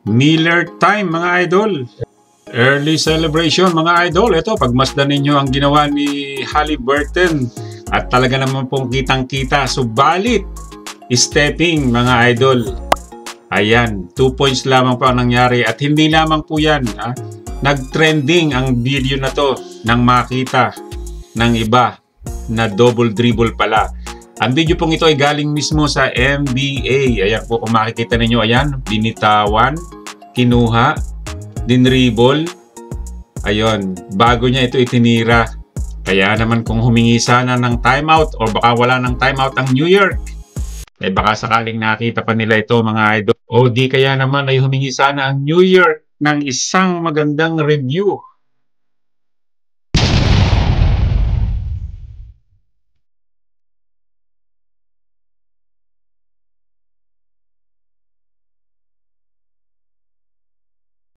Miller time mga idol. Early celebration mga idol. Ito, pagmasdan ninyo ang ginawa ni Haliburton. At talaga naman pong kitang-kita. Subalit, stepping mga idol. Ayan, 2 points lamang po ang nangyari. At hindi lamang po yan. Nag-trending ang video na to nang makita ng iba na double dribble pala. Ang video pong ito ay galing mismo sa NBA. Ayan po kung makikita ninyo. Ayan, binitawan, kinuha, dinribble. Ayun, bago niya ito itinira. Kaya naman kung humingi sana ng timeout o baka wala ng timeout ang New York, eh baka sakaling nakita pa nila ito mga idol. O di kaya naman ay humingi sana ang New York ng isang magandang review